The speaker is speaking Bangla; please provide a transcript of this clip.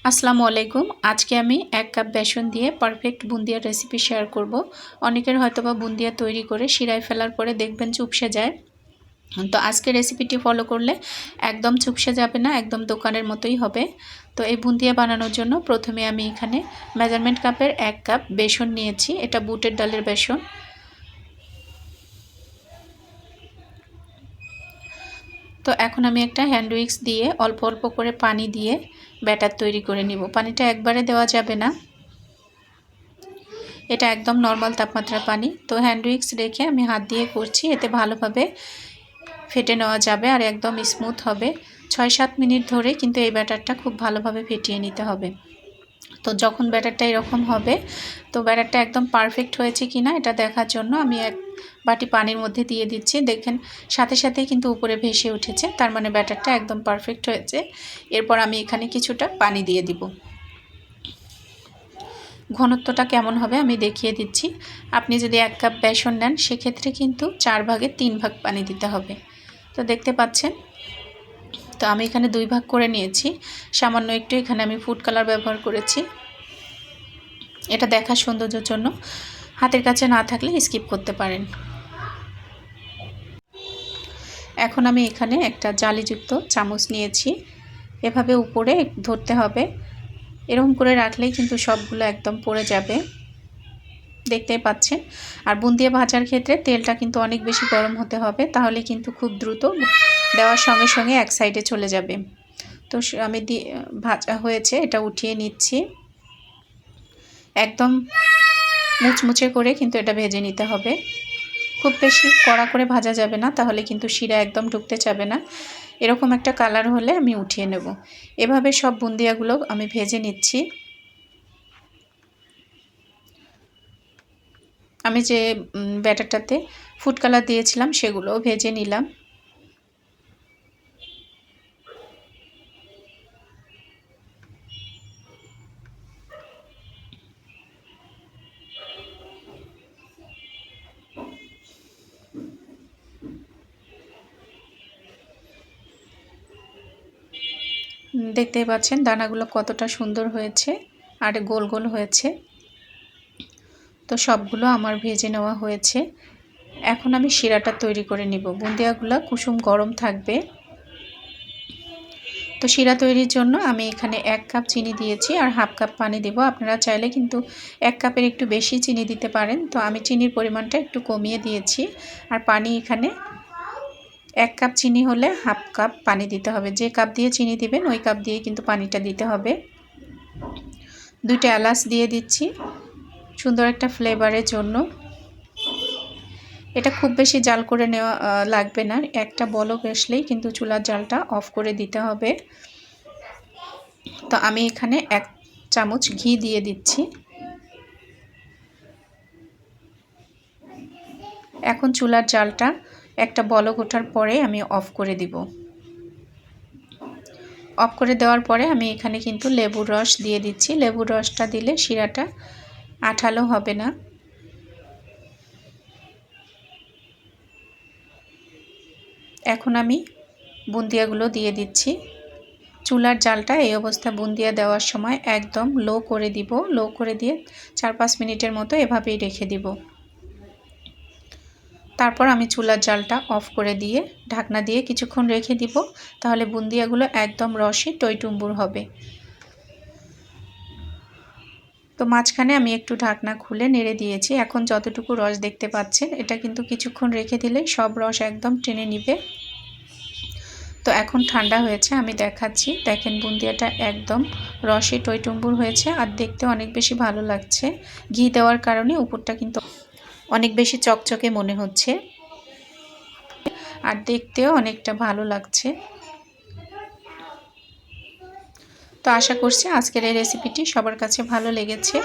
আসসালামু আলাইকুম। আজকে আমি 1 কাপ বেসন দিয়ে পারফেক্ট বুন্দিয়ার রেসিপি শেয়ার করব। অনেকের হয়তোবা বুন্দিয়া তৈরি করে শিরায় ফেলার পরে দেখবেন চুপসে যায়। তো আজকে রেসিপিটি ফলো করলে একদম চুপসে যাবে না, একদম দোকানের মতোই হবে। তো এই বুন্দিয়া বানানোর জন্য প্রথমে আমি এখানে মেজারমেন্ট কাপের 1 কাপ বেসন নিয়েছি। এটা বুটের ডালের বেসন। তো এখন আমি একটা হ্যান্ড উইক্স দিয়ে অল্প অল্প করে পানি দিয়ে ব্যাটার তৈরি করে নিব। পানিটা একবারে দেওয়া যাবে না, এটা একদম নর্মাল তাপমাত্রার পানি। তো হ্যান্ড উইক্স রেখে আমি হাত দিয়ে করছি, এতে ভালোভাবে ফেটে নেওয়া যাবে আর একদম স্মুথ হবে। 6-7 মিনিট ধরে কিন্তু এই ব্যাটারটা খুব ভালোভাবে ফেটিয়ে নিতে হবে। তো যখন ব্যাটারটা এরকম হবে, তো ব্যাটারটা একদম পারফেক্ট হয়েছে কিনা এটা দেখার জন্য আমি এক বাটি পানির মধ্যে দিয়ে দিচ্ছি। দেখেন সাথে সাথে কিন্তু উপরে ভেসে উঠেছে, তার মানে ব্যাটারটা একদম পারফেক্ট হয়েছে। এরপর আমি এখানে কিছুটা পানি দিয়ে দিব। ঘনত্বটা কেমন হবে আমি দেখিয়ে দিচ্ছি। আপনি যদি 1 কাপ বেসন নেন সেক্ষেত্রে কিন্তু 4 ভাগে 3 ভাগ পানি দিতে হবে। তো দেখতে পাচ্ছেন, তো আমি এখানে 2 ভাগ করে নিয়েছি। সামান্য একটু এখানে আমি ফুড কালার ব্যবহার করেছি, এটা দেখার সৌন্দর্যের জন্য। হাতের কাছে না থাকলে স্কিপ করতে পারেন। এখন আমি এখানে একটা জালিযুক্ত চামচ নিয়েছি, এভাবে উপরে ধরতে হবে। এরকম করে রাখলেই কিন্তু সবগুলো একদম পড়ে যাবে, দেখতেই পাচ্ছেন। আর বুন্দিয়া ভাজার ক্ষেত্রে তেলটা কিন্তু অনেক বেশি গরম হতে হবে, তাহলে কিন্তু খুব দ্রুত দেওয়ার সঙ্গে সঙ্গে এক সাইডে চলে যাবে। তো আমি ভাজা হয়েছে, এটা উঠিয়ে নিচ্ছি। একদম মুচমুচে করে কিন্তু এটা ভেজে নিতে হবে, খুব বেশি কড়া করে ভাজা যাবে না, তাহলে কিন্তু শিরা একদম ঢুকতে চাবে না। এরকম একটা কালার হলে আমি উঠিয়ে নেব। এভাবে সব বুন্দিয়াগুলো আমি ভেজে নিচ্ছি। আমি যে ব্যাটারটাতে ফুড কালার দিয়েছিলাম সেগুলোও ভেজে নিলাম। দেখতেই পাচ্ছেন দানাগুলো কতটা সুন্দর হয়েছে আর গোল গোল হয়েছে। তো সবগুলো আমার ভেজে নেওয়া হয়েছে। এখন আমি শিরাটা তৈরি করে নিব। বুন্দিয়াগুলো কুসুম গরম থাকবে। তো শিরা তৈরির জন্য আমি এখানে 1 কাপ চিনি দিয়েছি আর হাফ কাপ পানি দেব। আপনারা চাইলে কিন্তু 1 কাপের একটু বেশি চিনি দিতে পারেন। তো আমি চিনির পরিমাণটা একটু কমিয়ে দিয়েছি। আর পানি এখানে 1 কাপ চিনি হলে হাফ কাপ পানি দিতে হবে। যে কাপ দিয়ে চিনি দিবেন ওই কাপ দিয়ে কিন্তু পানিটা দিতে হবে। 2টা এলাচ দিয়ে দিচ্ছি সুন্দর একটা ফ্লেভারের জন্য। এটা খুব বেশি জাল করে নেওয়া লাগবে না, একটা বলক আসলেই কিন্তু চুলার জালটা অফ করে দিতে হবে। তো আমি এখানে 1 চামচ ঘি দিয়ে দিচ্ছি। এখন চুলার জালটা একটা বলক ওঠার পরে আমি অফ করে দিব। অফ করে দেওয়ার পরে আমি এখানে কিন্তু লেবুর রস দিয়ে দিচ্ছি। লেবুর রসটা দিলে শিরাটা আঠালো হবে না। এখন আমি বুন্দিয়াগুলো দিয়ে দিচ্ছি। চুলার জালটা এই অবস্থা বুন্দিয়া দেওয়ার সময় একদম লো করে দিব। লো করে দিয়ে 4-5 মিনিটের মতো এভাবেই রেখে দিব। তারপর আমি চুলার জালটা অফ করে দিয়ে ঢাকনা দিয়ে কিছুক্ষণ রেখে দিব, তাহলে বুন্দিয়াগুলো একদম রসে টইটুম্বুর হবে। তো মাঝখানে আমি একটু ঢাকনা খুলে নেড়ে দিয়েছি। এখন যতটুকু রস দেখতে পাচ্ছেন এটা কিন্তু কিছুক্ষণ রেখে দিলেই সব রস একদম টেনে নিবে। তো এখন ঠান্ডা হয়েছে, আমি দেখাচ্ছি। দেখেন বুন্দিয়াটা একদম রসে টইটুম্বুর হয়েছে আর দেখতে অনেক বেশি ভালো লাগছে। ঘি দেওয়ার কারণে উপরটা কিন্তু অনেক বেশি চকচকে মনে হচ্ছে আর দেখতেও অনেকটা ভালো লাগছে। তো আশা করছি আজকের এই রেসিপিটি সবার কাছে ভালো লেগেছে।